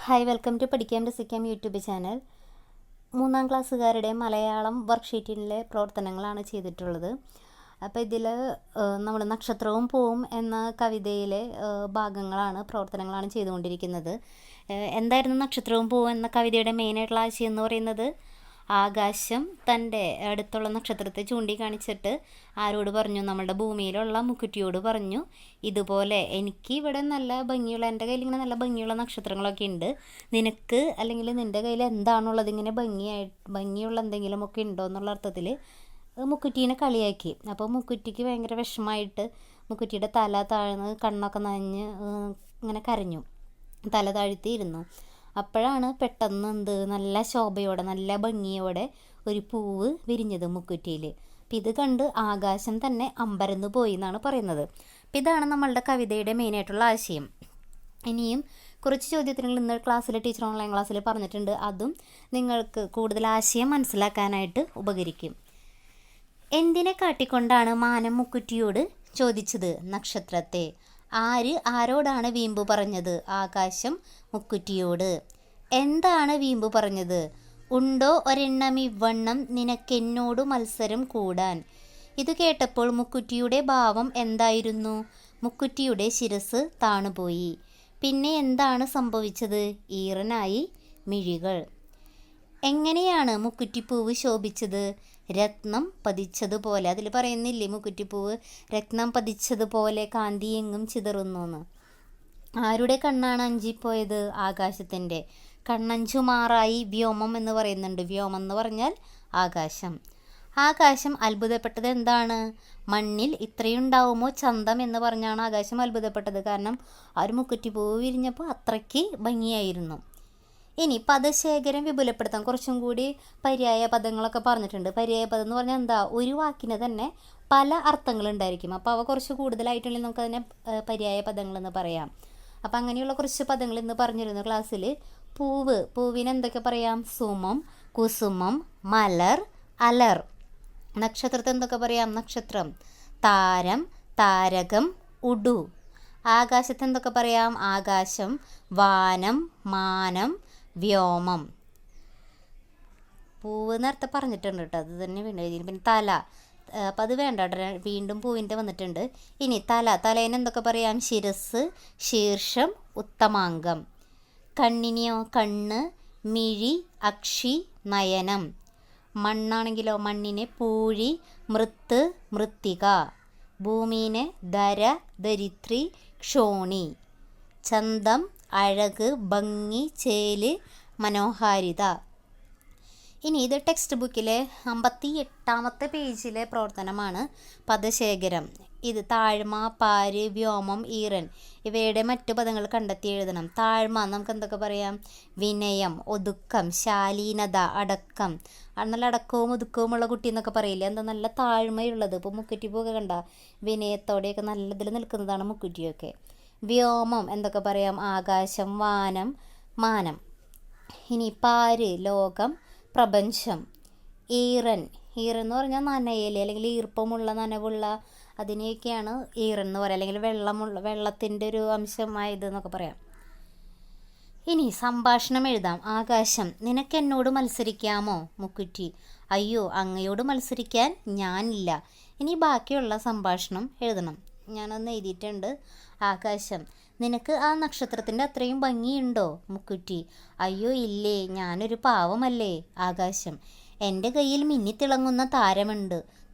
Hi, welcome to പഠിക്കാം രസിക്കാം YouTube channel. 3ാം ക്ലാസ്സുകാരുടെ Malayalam വർക്ക്ഷീറ്റിലെ പ്രവർത്തനങ്ങളാണ് ചെയ്തിട്ടുള്ളത്. അപ്പോൾ ഇതിൽ നമ്മൾ നക്ഷത്രവും പൂവും എന്ന കവിതയിലെ പ്രവർത്തനങ്ങളാണ് ചെയ്തുകൊണ്ടിരിക്കുന്നത്. എന്തായിരുന്നു നക്ഷത്രവും പൂവും എന്ന കവിതയുടെ മെയിനായിട്ടുള്ള ആശയം എന്ന് പറയുന്നത്? ആകാശം തൻ്റെ അടുത്തുള്ള നക്ഷത്രത്തെ ചൂണ്ടിക്കാണിച്ചിട്ട് ആരോട് പറഞ്ഞു? നമ്മളുടെ ഭൂമിയിലുള്ള മുക്കുറ്റിയോട് പറഞ്ഞു, ഇതുപോലെ എനിക്ക് ഇവിടെ നല്ല ഭംഗിയുള്ള, എൻ്റെ കയ്യിൽ ഇങ്ങനെ നല്ല ഭംഗിയുള്ള നക്ഷത്രങ്ങളൊക്കെ ഉണ്ട്, നിനക്ക് അല്ലെങ്കിൽ നിൻ്റെ കയ്യിൽ എന്താണുള്ളത്, ഇങ്ങനെ ഭംഗിയുള്ള എന്തെങ്കിലുമൊക്കെ ഉണ്ടോ എന്നുള്ള അർത്ഥത്തിൽ മുക്കുറ്റീനെ കളിയാക്കി. അപ്പോൾ മുക്കുറ്റിക്ക് ഭയങ്കര വിഷമമായിട്ട് മുക്കുറ്റിയുടെ തല താഴ്ന്ന് കണ്ണൊക്കെ നനഞ്ഞ് ഇങ്ങനെ കരഞ്ഞു, തല താഴ്ത്തിയിരുന്നു. അപ്പോഴാണ് പെട്ടെന്ന് നല്ല ശോഭയോടെ നല്ല ഭംഗിയോടെ ഒരു പൂവ് വിരിഞ്ഞത് മുക്കുറ്റിയിൽ. അപ്പം ഇത് കണ്ട് ആകാശം തന്നെ അമ്പരന്ന് പോയി എന്നാണ് പറയുന്നത്. അപ്പം ഇതാണ് നമ്മളുടെ കവിതയുടെ മെയിനായിട്ടുള്ള ആശയം. ഇനിയും കുറച്ച് ചോദ്യത്തിനുകൾ ഇന്ന് ക്ലാസ്സിൽ ടീച്ചർ ഓൺലൈൻ ക്ലാസ്സിൽ പറഞ്ഞിട്ടുണ്ട്, അതും നിങ്ങൾക്ക് കൂടുതൽ ആശയം മനസ്സിലാക്കാനായിട്ട് ഉപകരിക്കും. എന്തിനെ കാട്ടിക്കൊണ്ടാണ് മാനം മുക്കുറ്റിയോട് ചോദിച്ചത്? നക്ഷത്രത്തെ. ആരോടാണ് വീമ്പു പറഞ്ഞത്? ആകാശം മുക്കുറ്റിയോട്. എന്താണ് വീമ്പു പറഞ്ഞത്? ഉണ്ടോ ഒരെണ്ണം ഇവണ്ണം നിനക്കെന്നോടു മത്സരം കൂടാൻ. ഇത് കേട്ടപ്പോൾ മുക്കുറ്റിയുടെ ഭാവം എന്തായിരുന്നു? മുക്കുറ്റിയുടെ ശിരസ് താണുപോയി. പിന്നെ എന്താണ് സംഭവിച്ചത്? ഈറനായി മിഴികൾ. എങ്ങനെയാണ് മുക്കുറ്റിപ്പൂവ് ശോഭിച്ചത്? രത്നം പതിച്ചതുപോലെ. അതിൽ പറയുന്നില്ലേ, മുക്കുറ്റിപ്പൂവ് രത്നം പതിച്ചതുപോലെ കാന്തി എങ്ങും ചിതറുന്നു. ആരുടെ കണ്ണാണ് അഞ്ചിപ്പോയത്? ആകാശത്തിൻ്റെ. കണ്ണഞ്ചുമാറായി വ്യോമം എന്ന് പറയുന്നുണ്ട്. വ്യോമം എന്ന് പറഞ്ഞാൽ ആകാശം. ആകാശം അത്ഭുതപ്പെട്ടത് എന്താണ്? മണ്ണിൽ ഇത്രയുണ്ടാവുമോ ചന്തം എന്ന് പറഞ്ഞാണ് ആകാശം അത്ഭുതപ്പെട്ടത്. കാരണം ആ ഒരു മുക്കുറ്റിപ്പൂവ് വിരിഞ്ഞപ്പോൾ അത്രയ്ക്ക് ഭംഗിയായിരുന്നു. ഇനി പദശേഖരം വിപുലപ്പെടുത്താൻ കുറച്ചും കൂടി പര്യായ പദങ്ങളൊക്കെ പറഞ്ഞിട്ടുണ്ട്. പര്യായ പദം എന്ന് പറഞ്ഞാൽ എന്താ? ഒരു വാക്കിന് തന്നെ പല അർത്ഥങ്ങളുണ്ടായിരിക്കും. അപ്പോൾ അവ കുറച്ച് കൂടുതലായിട്ടുണ്ടെങ്കിൽ നമുക്കതിനെ പര്യായ പദങ്ങളെന്ന് പറയാം. അപ്പം അങ്ങനെയുള്ള കുറച്ച് പദങ്ങൾ ഇന്ന് പറഞ്ഞിരുന്നു ക്ലാസ്സിൽ. പൂവിന് എന്തൊക്കെ പറയാം? സുമം, കുസുമം, മലർ, അലർ. നക്ഷത്രത്തെ എന്തൊക്കെ പറയാം? നക്ഷത്രം, താരം, താരകം, ഉടു. ആകാശത്തെ എന്തൊക്കെ പറയാം? ആകാശം, വാനം, മാനം, വ്യോമം. പൂവ് നേരത്തെ പറഞ്ഞിട്ടുണ്ട് കേട്ടോ, അത് തന്നെ വീണ്ടും. പിന്നെ തല, അപ്പം അത് വേണ്ട കേട്ടോ, വീണ്ടും പൂവിൻ്റെ വന്നിട്ടുണ്ട്. ഇനി തലേനെ എന്തൊക്കെ പറയാം? ശിരസ്, ശീർഷം, ഉത്തമാംഗം. കണ്ണിനെയോ? കണ്ണ്, മിഴി, അക്ഷി, നയനം. മണ്ണാണെങ്കിലോ? മണ്ണിനെ പൂഴി, മൃത്ത്, മൃത്തിക. ഭൂമിനെ ധര, ധരിത്രി, ക്ഷോണി. ചന്തം, അഴക്, ഭംഗി, ചേല്, മനോഹാരിത. ഇനി ഇത് ടെക്സ്റ്റ് ബുക്കിലെ 58ാമത്തെ പേജിലെ പ്രവർത്തനമാണ് പദശേഖരം. ഇത് താഴ്മ, പാര്, വ്യോമം, ഈറൻ ഇവയുടെ മറ്റു പദങ്ങൾ കണ്ടെത്തി എഴുതണം. താഴ്മ നമുക്ക് എന്തൊക്കെ പറയാം? വിനയം, ഒതുക്കം, ശാലീനത, അടക്കം. നല്ല അടക്കവും ഒതുക്കവുമുള്ള കുട്ടി എന്നൊക്കെ പറയില്ലേ, എന്താ നല്ല താഴ്മയുള്ളത്. ഇപ്പോൾ മുക്കുറ്റിപ്പൊക്കെ കണ്ട വിനയത്തോടെയൊക്കെ നല്ലതിൽ നിൽക്കുന്നതാണ് മുക്കുറ്റിയൊക്കെ. വ്യോമം എന്തൊക്കെ പറയാം? ആകാശം, വാനം, മാനം. ഇനി പാര്, ലോകം, പ്രപഞ്ചം. ഈറൻ എന്ന് പറഞ്ഞാൽ നനയൽ അല്ലെങ്കിൽ ഈർപ്പമുള്ള, നനവുള്ള, അതിനെയൊക്കെയാണ് ഈറൻ എന്ന് പറയുക, അല്ലെങ്കിൽ വെള്ളത്തിൻ്റെ ഒരു അംശമായത് എന്നൊക്കെ പറയാം. ഇനി സംഭാഷണം എഴുതാം. ആകാശം, നിനക്ക് എന്നോട് മത്സരിക്കാമോ? മുക്കുറ്റി, അയ്യോ, അങ്ങയോട് മത്സരിക്കാൻ ഞാനില്ല. ഇനി ബാക്കിയുള്ള സംഭാഷണം എഴുതണം. ഞാനൊന്ന് എഴുതിയിട്ടുണ്ട്. ആകാശം, നിനക്ക് ആ നക്ഷത്രത്തിൻ്റെ അത്രയും ഭംഗിയുണ്ടോ? മുക്കുറ്റി, അയ്യോ ഇല്ലേ, ഞാനൊരു പാവമല്ലേ. ആകാശം, എൻ്റെ കയ്യിൽ മിന്നിത്തിളങ്ങുന്ന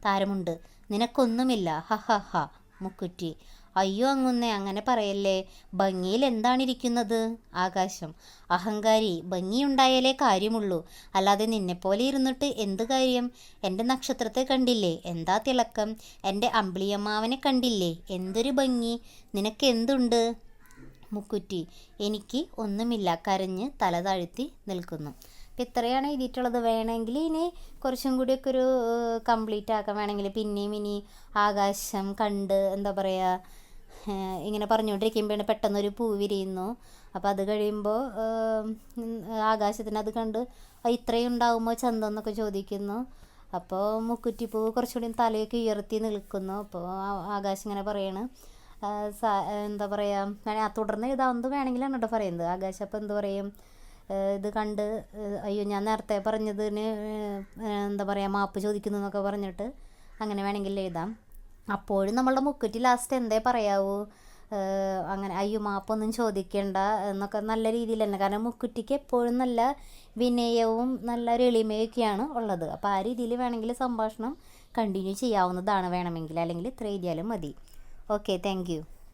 താരമുണ്ട്, നിനക്കൊന്നുമില്ല. ഹഹഹ. മുക്കുറ്റി, അയ്യോ അങ്ങുന്നേ, അങ്ങനെ പറയല്ലേ, ഭംഗിയിൽ എന്താണിരിക്കുന്നത്? ആകാശം, അഹങ്കാരി, ഭംഗിയുണ്ടായാലേ കാര്യമുള്ളൂ, അല്ലാതെ നിന്നെപ്പോലെ ഇരുന്നിട്ട് എന്ത് കാര്യം? എൻ്റെ നക്ഷത്രത്തെ കണ്ടില്ലേ, എന്താ തിളക്കം? എൻ്റെ അമ്പിളിയമ്മാവനെ കണ്ടില്ലേ, എന്തൊരു ഭംഗി? നിനക്ക് എന്തുണ്ട്? മുക്കുറ്റി, എനിക്ക് ഒന്നുമില്ല, കരഞ്ഞ് തല താഴ്ത്തി നിൽക്കുന്നു. അപ്പം ഇത്രയാണ് എഴുതിയിട്ടുള്ളത്. വേണമെങ്കിൽ ഇനി കുറച്ചും കൂടിയൊക്കെ ഒരു കംപ്ലീറ്റ് ആക്കാൻ വേണമെങ്കിൽ പിന്നെയും ഇനി ആകാശം കണ്ട് എന്താ പറയുക, ഇങ്ങനെ പറഞ്ഞുകൊണ്ടിരിക്കുമ്പോഴാണ് പെട്ടെന്നൊരു പൂ വിരിയുന്നു. അപ്പോൾ അത് കഴിയുമ്പോൾ ആകാശത്തിന് അത് കണ്ട് ഇത്രയും ഉണ്ടാകുമ്പോൾ ചന്തം എന്നൊക്കെ ചോദിക്കുന്നു. അപ്പോൾ മുക്കുറ്റിപ്പൂ കുറച്ചുകൂടി തലയൊക്കെ ഉയർത്തി നിൽക്കുന്നു. അപ്പോൾ ആകാശം ഇങ്ങനെ പറയാണ്, എന്താ പറയുക, തുടർന്ന് എഴുതാവുന്നത് വേണമെങ്കിലാണ് കേട്ടോ പറയുന്നത്. ആകാശ് അപ്പം എന്ത് പറയും, ഇത് കണ്ട് അയ്യോ ഞാൻ നേരത്തെ പറഞ്ഞതിന് എന്താ പറയുക മാപ്പ് ചോദിക്കുന്നു എന്നൊക്കെ പറഞ്ഞിട്ട് അങ്ങനെ വേണമെങ്കിൽ എഴുതാം. അപ്പോഴും നമ്മളുടെ മുക്കുറ്റി ലാസ്റ്റ് എന്തേ പറയാവൂ, അങ്ങനെ അയ്യോ മാപ്പൊന്നും ചോദിക്കേണ്ട എന്നൊക്കെ നല്ല രീതിയിൽ തന്നെ. കാരണം മുക്കുറ്റിക്ക് എപ്പോഴും നല്ല വിനയവും നല്ല ഒരു എളിമയൊക്കെയാണ് ഉള്ളത്. അപ്പോൾ ആ രീതിയിൽ വേണമെങ്കിൽ സംഭാഷണം കണ്ടിന്യൂ ചെയ്യാവുന്നതാണ് വേണമെങ്കിൽ, അല്ലെങ്കിൽ ഇത്ര എഴുതിയാലും മതി. Okay, thank you.